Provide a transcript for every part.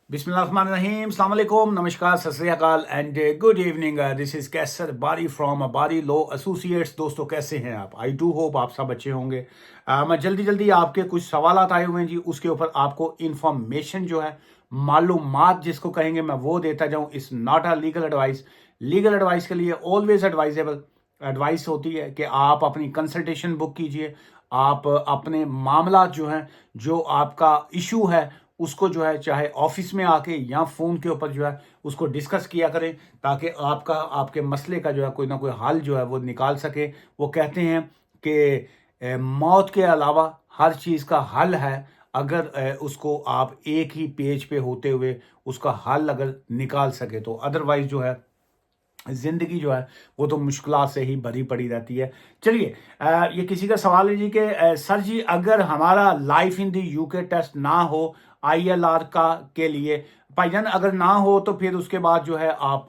बिस्मिल्लाहिर्रहमानिर्रहीम, अस्सलाम वालेकुम, नमस्कार, सत श्री अकाल and good evening. This is Kaiser Bari from बारी लॉ एसोसिएट्स। दोस्तों कैसे हैं आप? आई डू होप आप सब अच्छे होंगे। मैं जल्दी जल्दी आपके कुछ सवाल आए हुए हैं जी, उसके ऊपर आपको इंफॉर्मेशन जो है, मालूमात जिसको कहेंगे, मैं वो देता जाऊँ। इस not a legal advice. Legal advice के लिए ऑलवेज एडवाइजेबल एडवाइस होती है कि आप अपनी कंसल्टेशन बुक कीजिए। आप अपने मामला जो हैं, जो आपका इशू है, उसको जो है चाहे ऑफिस में आके या फ़ोन के ऊपर जो है उसको डिस्कस किया करें, ताकि आपका आपके मसले का जो है कोई ना कोई हल जो है वो निकाल सके। वो कहते हैं कि मौत के अलावा हर चीज़ का हल है, अगर उसको आप एक ही पेज पे होते हुए उसका हल अगर निकाल सके तो। अदरवाइज जो है ज़िंदगी जो है वो तो मुश्किलात से ही भरी पड़ी रहती है। चलिए, ये किसी का सवाल है जी कि सर जी, अगर हमारा life in the UK test ना हो आईएलआर का के लिए, भाईजान अगर ना हो तो फिर उसके बाद जो है आप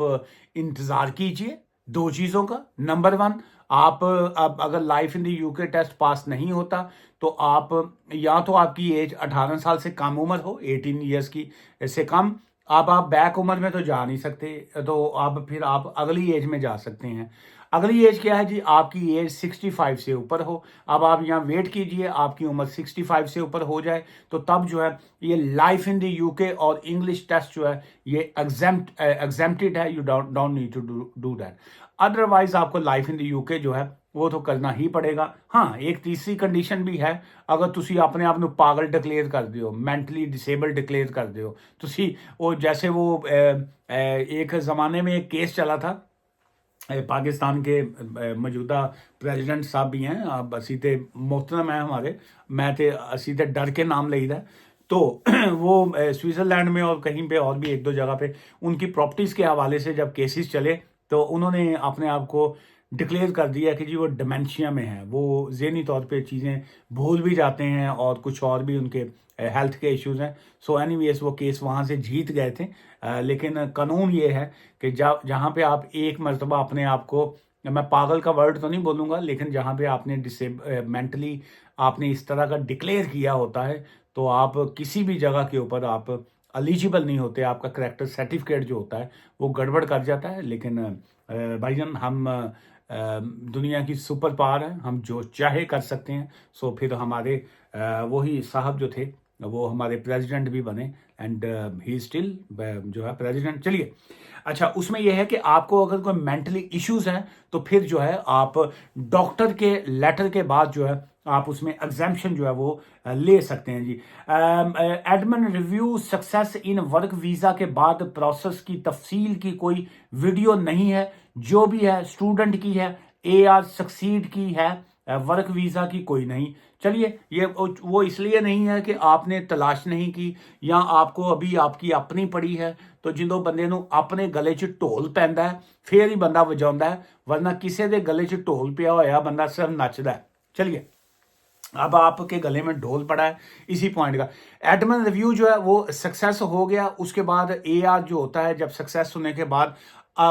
इंतज़ार कीजिए दो चीज़ों का। नंबर वन, आप अब अगर life in the UK test pass नहीं होता तो आप, या तो आपकी एज 18 साल से कम उम्र हो, 18 ईयर्स की से कम। अब आप बैक उम्र में तो जा नहीं सकते, तो अब फिर आप अगली एज में जा सकते हैं। अगली एज क्या है जी? आपकी एज 65 से ऊपर हो। अब आप यहाँ वेट कीजिए, आपकी उम्र 65 से ऊपर हो जाए तो तब जो है ये लाइफ इन द यूके और इंग्लिश टेस्ट जो है ये एग्जेम्प्टेड है। You don't don't need to do that. Otherwise आपको लाइफ इन द यूके जो है वो तो करना ही पड़ेगा। हाँ, एक तीसरी कंडीशन भी है। अगर तुसी अपने आप ਨੂੰ पागल डिक्लेयर कर दियो, मेंटली डिसेबल डिक्लेयर कर दियो, तुसी वो जैसे वो एक ज़माने में एक केस चला था। पाकिस्तान के मौजूदा प्रेसिडेंट साहब भी हैं, अब असी ते मोहतरम है हमारे, मैं ते असी ते डर के नाम लईदा है। तो वो स्विट्ज़रलैंड में और कहीं पे और भी एक दो जगह पे उनकी प्रॉपर्टीज़ के हवाले से जब केसेस चले तो उन्होंने अपने आप को डिक्लेयर कर दिया कि जी वो डिमेंशिया में है, वो ज़हनी तौर पे चीज़ें भूल भी जाते हैं और कुछ और भी उनके हेल्थ के इश्यूज़ हैं। सो एनीवेज वो केस वहाँ से जीत गए थे। लेकिन कानून ये है कि जहाँ पे आप एक मर्तबा अपने आप को, मैं पागल का वर्ड तो नहीं बोलूँगा, लेकिन जहाँ पे आपने मेंटली आपने इस तरह का डिक्लेयर किया होता है तो आप किसी भी जगह के ऊपर आप एलिजिबल नहीं होते। आपका करेक्टर सर्टिफिकेट जो होता है वो गड़बड़ कर जाता है। लेकिन भाईजान हम दुनिया की सुपर पावर है, हम जो चाहे कर सकते हैं। सो फिर हमारे वही साहब जो थे वो हमारे प्रेसिडेंट भी बने एंड ही स्टिल जो है प्रेसिडेंट। चलिए, अच्छा, उसमें यह है कि आपको अगर कोई मेंटली इश्यूज हैं तो फिर जो है आप डॉक्टर के लेटर के बाद जो है आप उसमें एग्जाम्पशन जो है वो ले सकते हैं जी। Admin review success in work visa के बाद प्रोसेस की तफसील की कोई वीडियो नहीं है। जो भी है स्टूडेंट की है, AR सक्सीड की है, वर्क वीज़ा की कोई नहीं। चलिए, ये वो इसलिए नहीं है कि आपने तलाश नहीं की या आपको अभी आपकी अपनी पड़ी है। तो ਜਦੋਂ ਬੰਦੇ ਨੂੰ ਆਪਣੇ ਗਲੇ 'ਚ ਢੋਲ ਪੈਂਦਾ ਹੈ ਫੇਰ ਹੀ ਬੰਦਾ ਵਜਾਉਂਦਾ ਹੈ, वरना किसी के गले 'ਚ ਢੋਲ ਪਿਆ ਹੋਇਆ ਬੰਦਾ सिर्फ नचदा है। चलिए, अब आपके गले में ढोल पड़ा है इसी पॉइंट का। एडमिन रिव्यू जो है वो सक्सेस हो गया, उसके बाद AR जो होता है जब सक्सेस होने के बाद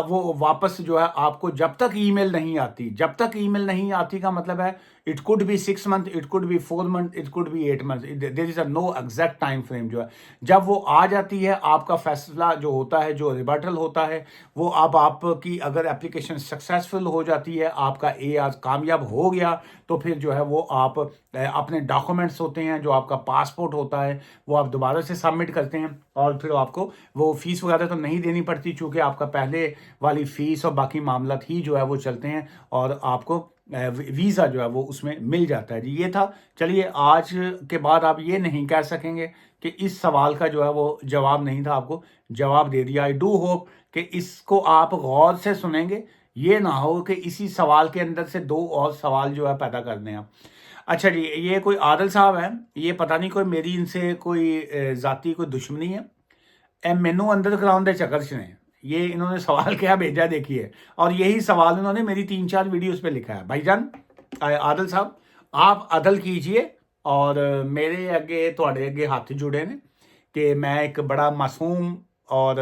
वो वापस जो है आपको जब तक ईमेल नहीं आती, जब तक ईमेल नहीं आती का मतलब है it could be 6 month, it could be 4 month, it could be 8 month, there is a no exact time frame जो है। जब वो आ जाती है आपका फैसला जो होता है, जो रिबटल होता है, वो अब आपकी अगर एप्लीकेशन सक्सेसफुल हो जाती है, आपका AR कामयाब हो गया, तो फिर जो है वो आप अपने डॉक्यूमेंट्स होते हैं, जो आपका पासपोर्ट होता है, वो आप दोबारा से सबमिट करते हैं और फिर आपको वो फीस वगैरह तो नहीं देनी पड़ती, चूँकि आपका पहले वाली फीस और बाकी मामला ही जो है वो चलते हैं और आपको वीज़ा जो है वो उसमें मिल जाता है जी। ये था। चलिए, आज के बाद आप ये नहीं कह सकेंगे कि इस सवाल का जो है वो जवाब नहीं था, आपको जवाब दे दिया। आई डू होप कि इसको आप गौर से सुनेंगे, ये ना हो कि इसी सवाल के अंदर से दो और सवाल जो है पैदा कर दें आप। अच्छा जी, ये कोई आदिल साहब है, ये पता नहीं कोई मेरी इनसे कोई ज़ाती कोई दुश्मनी है, मैनू अंदर कराउन दे चक्कर च ने ये इन्होंने सवाल क्या भेजा देखिए, और यही सवाल इन्होंने मेरी 3-4 वीडियोस पे लिखा है। भाईजान आदिल साहब, आप अदल कीजिए और मेरे अगे थोड़े अगे हाथ जुड़े ने कि मैं एक बड़ा मासूम और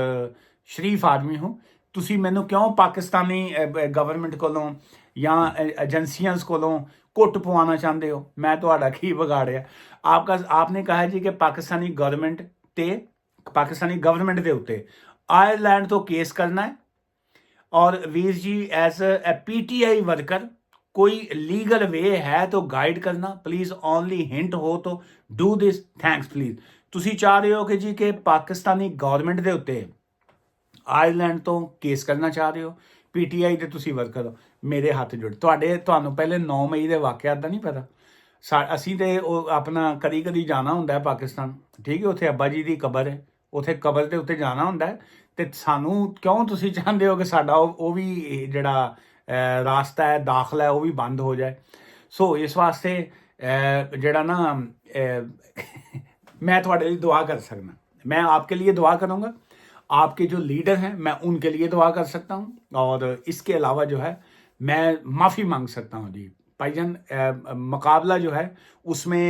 शरीफ आदमी हूँ। तुसी मैनू क्यों पाकिस्तानी गवर्नमेंट कोलों या एजेंसियां कोलों घुट पवाना चाहते हो? मैं तो की बिगाड़िया? आपका आपने कहा जी कि पाकिस्तानी गवर्नमेंट ते पाकिस्तानी गवर्नमेंट के उत्ते आयरलैंड तो केस करना है। और Veer ji as a PTI worker कोई लीगल वे है तो गाइड करना प्लीज़, ओनली हिंट हो तो डू दिस, थैंक्स प्लीज़। तुसी चाह रहे हो कि जी कि पाकिस्तानी गवर्नमेंट के उत्ते आयरलैंड तो केस करना चाह रहे हो, पीटीआई ਦੇ ਤੁਸੀਂ ਵਰਕਰ ਹੋ, ਮੇਰੇ ਹੱਥ ਜੁੜ ਤੁਹਾਨੂੰ ਪਹਿਲੇ 9 ਮਈ ਦੇ ਵਾਕਿਆਤ ਦਾ ਨਹੀਂ ਪਤਾ। ਅਸੀਂ ਤੇ ਉਹ ਆਪਣਾ ਕਦੀ ਕਦੀ ਜਾਣਾ ਹੁੰਦਾ ਹੈ ਪਾਕਿਸਤਾਨ, ਠੀਕ ਹੈ, ਉੱਥੇ ਅੱਬਾ ਜੀ ਦੀ ਕਬਰ ਹੈ, ਉੱਥੇ ਕਬਰ ਦੇ ਉੱਤੇ ਜਾਣਾ ਹੁੰਦਾ ਹੈ, ਤੇ ਸਾਨੂੰ ਕਿਉਂ ਤੁਸੀਂ ਚਾਹੁੰਦੇ ਹੋ ਕਿ ਸਾਡਾ ਉਹ ਵੀ ਜਿਹੜਾ ਰਾਸਤਾ ਹੈ ਦਾਖਲਾ ਹੈ ਉਹ ਵੀ ਬੰਦ ਹੋ ਜਾਏ। ਸੋ ਇਸ ਵਾਸਤੇ ਜਿਹੜਾ ਨਾ मैं थोड़े लिए दुआ कर सकना, मैं आपके लिए दुआ करूँगा, आपके जो लीडर हैं मैं उनके लिए दुआ कर सकता हूँ, और इसके अलावा जो है मैं माफ़ी मांग सकता हूँ जी भाईजान। मुकाबला जो है उसमें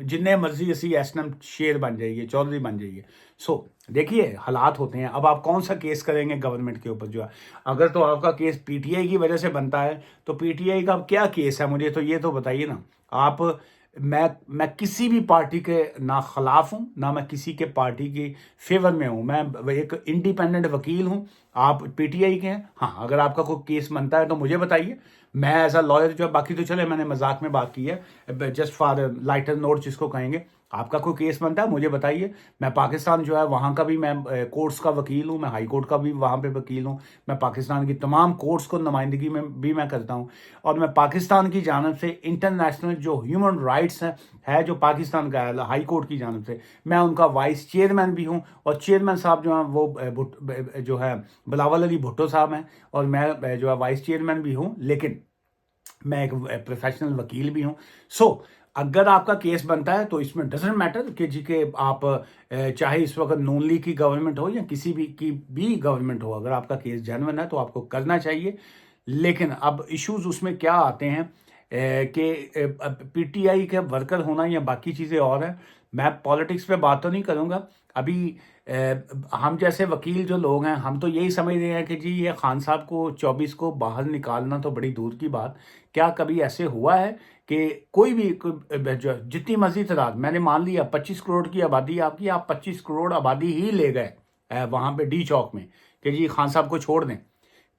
जिन्ने मर्जी असी एसनम शेर बन जाइए, चौधरी बन जाइए। सो देखिए हालात होते हैं। अब आप कौन सा केस करेंगे गवर्नमेंट के ऊपर जो है, अगर तो आपका केस पीटीआई की वजह से बनता है तो पीटीआई का क्या केस है, मुझे तो ये तो बताइए ना आप। मैं किसी भी पार्टी के ना खिलाफ हूँ, ना मैं किसी के पार्टी की फेवर में हूँ, मैं एक इंडिपेंडेंट वकील हूँ। आप पीटीआई के हैं, हाँ, अगर आपका कोई केस बनता है तो मुझे बताइए, मैं एज अ लॉयर जो है, बाकी तो चले मैंने मजाक में बात की है, जस्ट फॉर लाइटर नोट जिसको कहेंगे। आपका कोई केस बनता है मुझे बताइए, मैं पाकिस्तान जो है वहाँ का भी मैं कोर्ट्स का वकील हूँ, मैं हाई कोर्ट का भी वहाँ पे वकील हूँ, मैं पाकिस्तान की तमाम कोर्ट्स को नुमाइंदगी में भी मैं करता हूँ, और मैं पाकिस्तान की जानब से इंटरनेशनल जो ह्यूमन राइट्स है जो पाकिस्तान का है हाई कोर्ट की जानब से, मैं उनका वाइस चेयरमैन भी हूँ। और चेयरमैन साहब जो हैं वो जो है बिलावल अली भुट्टो साहब हैं, और मैं जो है वाइस चेयरमैन भी हूँ, लेकिन मैं एक प्रोफेशनल वकील भी हूँ। सो अगर आपका केस बनता है तो इसमें डजेंट मैटर कि जी के आप चाहे इस वक्त नून लीग की गवर्नमेंट हो या किसी भी की भी गवर्नमेंट हो, अगर आपका केस जेन्युइन है तो आपको करना चाहिए। लेकिन अब इश्यूज उसमें क्या आते हैं कि पीटीआई के वर्कर होना या बाकी चीज़ें और हैं। मैं पॉलिटिक्स पे बात तो नहीं करूँगा अभी। हम जैसे वकील जो लोग हैं हम तो यही समझ रहे हैं कि जी ये खान साहब को 24 को बाहर निकालना तो बड़ी दूर की बात। क्या कभी ऐसे हुआ है कि कोई भी जितनी मर्जी तादाद, मैंने मान लिया 25 करोड़ की आबादी आपकी, आप 25 करोड़ आबादी ही ले गए वहाँ पे डी चौक में कि जी खान साहब को छोड़ दें,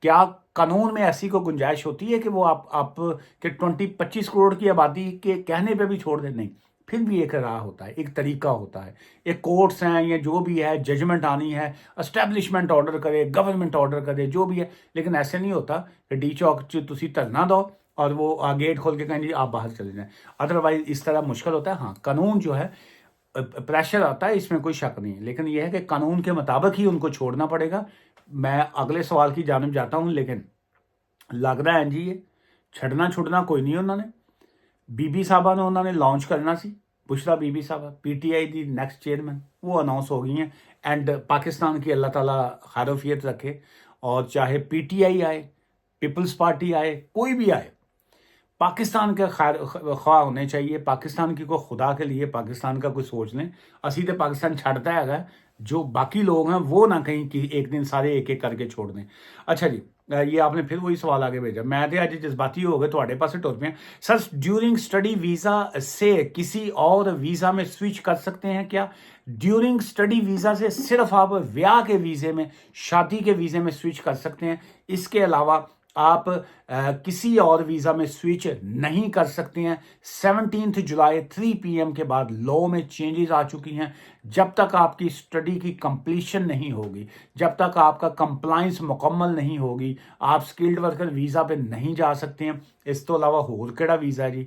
क्या कानून में ऐसी को गुंजाइश होती है कि वो आप के 25 करोड़ की आबादी के कहने पे भी छोड़ दें? नहीं, फिर भी एक राह होता है, एक तरीका होता है, एक कोर्ट्स हैं या जो भी है, जजमेंट आनी है, एस्टैब्लिशमेंट ऑर्डर करे, गवर्नमेंट ऑर्डर करे, जो भी है। लेकिन ऐसे नहीं होता कि डी चौक तुसी धरना दो और वो गेट खोल के कहें जी आप बाहर चले जाएं। अदरवाइज इस तरह मुश्किल होता है। हाँ, कानून जो है प्रेशर आता है, इसमें कोई शक नहीं है, लेकिन यह है कि कानून के मुताबिक ही उनको छोड़ना पड़ेगा। मैं अगले सवाल की जानब जाता हूँ, लेकिन लग रहा है जी ये छड़ना छुड़ना कोई नहीं। उन्होंने बीबी साहबा ने उन्होंने लॉन्च करना सी, बुशरा बीबी साहबा पीटीआई दी नेक्स्ट चेयरमैन, वो अनाउंस हो गई हैं। एंड पाकिस्तान की अल्लाह ताला खैरोफियत रखे, और चाहे पीटीआई आए, पीपल्स पार्टी आए, कोई भी आए, पाकिस्तान के खैर ख्वाह होने चाहिए। पाकिस्तान की को खुदा के लिए पाकिस्तान का कोई सोच लें। असी तो पाकिस्तान छड़ता है, जो बाकी लोग हैं वो ना कहीं कि एक दिन सारे एक एक करके छोड़ दें। अच्छा जी, ये आपने फिर वही सवाल आगे भेजा। मैं तो अज जज्बाती हो गए, थोड़े पास टुर पे। सर, ड्यूरिंग स्टडी वीज़ा से किसी और वीज़ा में स्विच कर सकते हैं क्या? ड्यूरिंग स्टडी वीज़ा से सिर्फ आप ब्याह के वीज़े में, शादी के वीज़े में स्विच कर सकते हैं। इसके अलावा आप किसी और वीज़ा में स्विच नहीं कर सकते हैं। 17 जुलाई 3 PM के बाद लॉ में चेंजेस आ चुकी हैं। जब तक आपकी स्टडी की कंप्लीशन नहीं होगी, जब तक आपका कंप्लाइंस मुकम्मल नहीं होगी, आप स्किल्ड वर्कर वीज़ा पे नहीं जा सकते हैं। इस तो अलावा होर केड़ा वीज़ा है जी?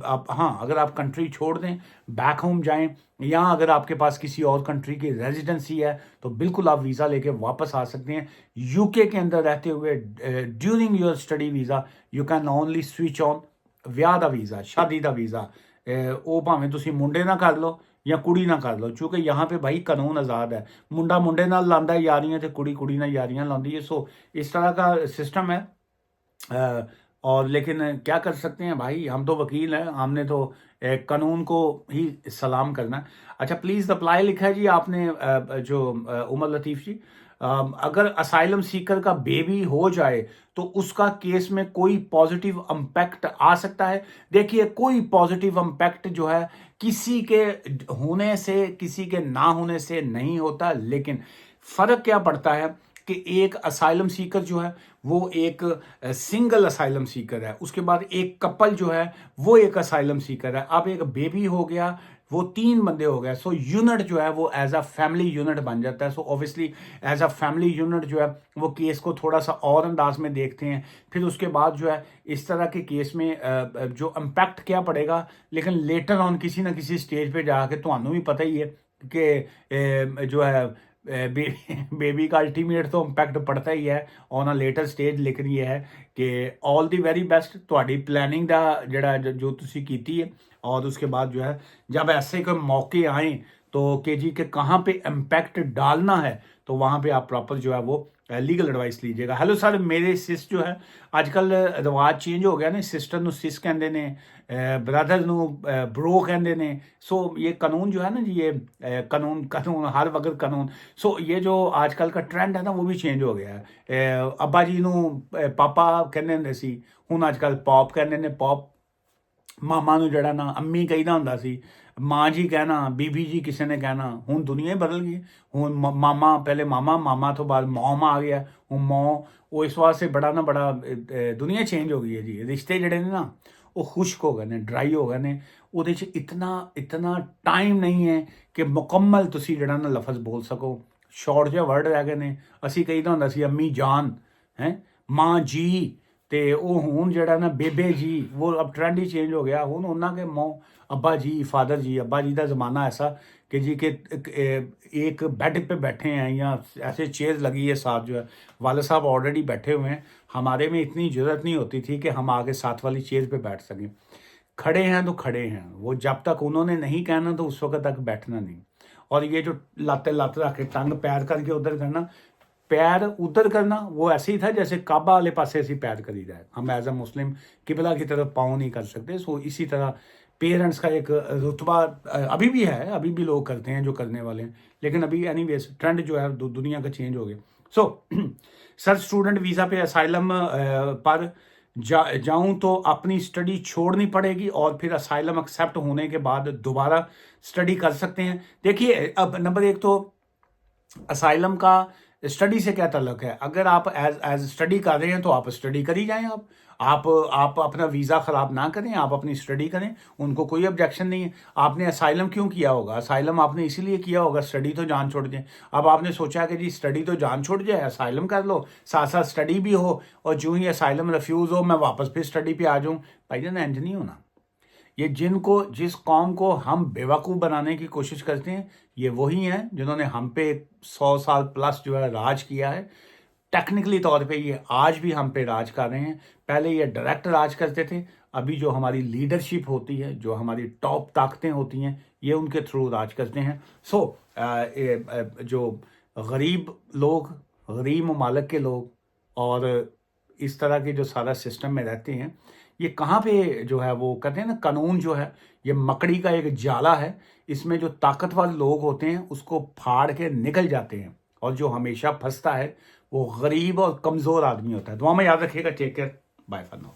आप, हाँ, अगर आप कंट्री छोड़ दें, बैक होम जाएं, या अगर आपके पास किसी और कंट्री की रेजिडेंसी है तो बिल्कुल आप वीज़ा लेके वापस आ सकते हैं। यूके के अंदर रहते हुए during your study visa you can only switch on ਵਿਆਹ ਦਾ ਵੀਜ਼ਾ, शादी ਦਾ ਵੀਜ਼ਾ। ਉਹ ਭਾਵੇਂ ਤੁਸੀਂ ਮੁੰਡੇ ਨਾਲ ਕਰ ਲਓ ਜਾਂ ਕੁੜੀ ਨਾਲ ਕਰ ਲਓ, ਕਿਉਂਕਿ यहाँ पे भाई कानून आज़ाद है। मुंडा मुंडे नाल लांदा है यारियां, तो कुड़ी कुड़ी नाल यारियां लांदी है। सो इस तरह का सिस्टम है। और लेकिन क्या कर सकते हैं भाई, हम तो वकील हैं, हमने तो कानून को ही सलाम करना है। अच्छा, प्लीज़ अप्लाई लिखा है जी आपने, जो उमर लतीफ़ जी, अगर असाइलम सीकर का बेबी हो जाए तो उसका केस में कोई पॉजिटिव इम्पैक्ट आ सकता है? देखिए, कोई पॉजिटिव इम्पैक्ट जो है किसी के होने से, किसी के ना होने से नहीं होता, लेकिन फ़र्क क्या पड़ता है कि एक असाइलम सीकर जो है वो एक सिंगल असाइलम सीकर है, उसके बाद एक कपल जो है वो एक असाइलम सीकर है, अब एक बेबी हो गया, वो 3 बंदे हो गए। सो यूनिट जो है वो एज अ फैमिली यूनिट बन जाता है। So obviously as a family unit जो है वो केस को थोड़ा सा और अंदाज में देखते हैं। फिर उसके बाद जो है इस तरह के केस में जो इम्पैक्ट क्या पड़ेगा, लेकिन लेटर ऑन किसी ना किसी स्टेज पे जाके ਤੁਹਾਨੂੰ भी पता ही है कि जो है बेबी का अल्टीमेट तो इंपैक्ट पड़ता ही है ऑन अ लेटर स्टेज। लेकिन ये है कि ऑल दी वेरी बेस्ट ਤੁਹਾਡੀ प्लानिंग ਦਾ ਜਿਹੜਾ जो ਤੁਸੀਂ ਕੀਤੀ है। और उसके बाद जो है जब ऐसे कोई मौके आए तो के जी के कहाँ पे इम्पैक्ट डालना है तो वहाँ पे आप प्रॉपर जो है वो लीगल एडवाइस लीजिएगा। हेलो सर, मेरे सिस जो है आजकल रिवाज चेंज हो गया ने, सिस्टर ਨੂੰ सिस कहते ने, ब्रदर ਨੂੰ ब्रो कहते ने। सो ये कानून जो है ना जी, ये कानून हर वक्त कानून। सो ये जो आजकल का ट्रेंड है ना वो भी चेंज हो गया है। अब्बा जी ਨੂੰ पापा कहते ਹੁੰਦੇ ਸੀ, ਹੁਣ ਅੱਜ ਕੱਲ ਪੌਪ ਕਹਿੰਦੇ ਨੇ, ਪੌਪ। ਮਾਮਾ ਨੂੰ ਜਿਹੜਾ ਨਾ ਅੰਮੀ ਕਹਿੰਦਾ ਹੁੰਦਾ ਸੀ, ਮਾਂ ਜੀ ਕਹਿਣਾ, ਬੀਬੀ ਜੀ ਕਿਸੇ ਨੇ ਕਹਿਣਾ। ਹੁਣ ਦੁਨੀਆ ਹੀ ਬਦਲ ਗਈ। ਹੁਣ ਮਾਮਾ, ਪਹਿਲੇ ਮਾਮਾ, ਮਾਮਾ ਤੋਂ ਬਾਅਦ ਮੌਮ ਆ ਗਿਆ, ਹੁਣ ਮੌ। ਉਹ ਇਸ ਵਾਸਤੇ ਬੜਾ ਨਾ ਬੜਾ ਦੁਨੀਆ ਚੇਂਜ ਹੋ ਗਈ ਹੈ ਜੀ। ਰਿਸ਼ਤੇ ਜਿਹੜੇ ਨੇ ਨਾ ਉਹ ਖੁਸ਼ਕ ਹੋ ਗਏ ਨੇ, ਡਰਾਈ ਹੋ ਗਏ ਨੇ। ਉਹਦੇ 'ਚ ਇਤਨਾ ਟਾਈਮ ਨਹੀਂ ਹੈ ਕਿ ਮੁਕੰਮਲ ਤੁਸੀਂ ਜਿਹੜਾ ਨਾ ਲਫ਼ਜ਼ ਬੋਲ ਸਕੋ। ਸ਼ਾਰਟ ਜਿਹੇ ਵਰਡ ਰਹਿ ਗਏ ਨੇ। ਅਸੀਂ ਕਹਿੰਦਾ ਹੁੰਦਾ ਸੀ ਅੰਮੀ ਜਾਨ, ਹੈ ਮਾਂ ਜੀ, ਤੇ ਉਹ ਹੁਣ ਜਿਹੜਾ ਨਾ ਬੇਬੇ जी, वो अब ट्रेंड ही चेंज हो गया। ਹੁਣ ਉਹਨਾਂ के मौ अब्बा जी, फादर जी। अब्बा जी का ज़माना ऐसा कि जी के एक बेड पे बैठे हैं या ऐसे चेयर लगी है साथ, जो है वाले साहब ऑलरेडी बैठे हुए हैं। हमारे में इतनी ज़रूरत नहीं होती थी कि हम आगे साथ वाली चेयर पे बैठ सकें। खड़े हैं तो खड़े हैं, वो जब तक उन्होंने नहीं कहना तो उस वक्त तक बैठना नहीं। और ये जो लत रख के टंग पैर करके उधर करना, पैर उधर करना, वो ऐसे ही था जैसे काबा वाले पासे ऐसे पैर करी जाए। हम एज अ मुस्लिम किबला की तरफ पाँव नहीं कर सकते। सो इसी तरह पेरेंट्स का एक रुतबा अभी भी है, अभी भी लोग करते हैं जो करने वाले हैं। लेकिन अभी एनीवेज ट्रेंड जो है दुनिया का चेंज हो गया। सो सर, स्टूडेंट वीज़ा पे असाइलम पर जाऊं तो अपनी स्टडी छोड़नी पड़ेगी और फिर असाइलम एक्सेप्ट होने के बाद दोबारा स्टडी कर सकते हैं। देखिए, अब नंबर एक तो असाइलम का स्टडी से क्या ताल्लुक है। अगर आप एज स्टडी कर रहे हैं तो आप स्टडी कर ही जाएं। आप अपना वीज़ा ख़राब ना करें, आप अपनी स्टडी करें, उनको कोई ऑब्जेक्शन नहीं है। आपने असाइलम क्यों किया होगा? असाइलम आपने इसीलिए किया होगा स्टडी तो जान छोड़ दें। अब आपने सोचा कि जी स्टडी तो जान छोड़ जाए, असाइलम कर लो, साथ साथ स्टडी भी हो, और जो ही असाइलम रिफ्यूज़ हो मैं वापस फिर स्टडी पे आ जाऊँ। भाईजान, इंज नहीं होना। ये जिस कौम को हम बेवकूफ़ बनाने की कोशिश करते हैं, ये वही हैं जिन्होंने हम पे 100 साल प्लस जो है राज किया है। टेक्निकली तौर पे ये आज भी हम पे राज कर रहे हैं। पहले ये डायरेक्ट राज करते थे, अभी जो हमारी लीडरशिप होती है, जो हमारी टॉप ताकतें होती हैं, ये उनके थ्रू राज करते हैं। सो जो गरीब लोग, गरीब ममालिक के लोग और इस तरह के जो सारा सिस्टम में रहते हैं, ये कहाँ पे जो है वो कहते हैं ना, कानून जो है ये मकड़ी का एक जाला है। इसमें जो ताकतवर लोग होते हैं उसको फाड़ के निकल जाते हैं, और जो हमेशा फंसता है वो गरीब और कमज़ोर आदमी होता है। दुआ में याद रखिएगा। Take care, bye for now.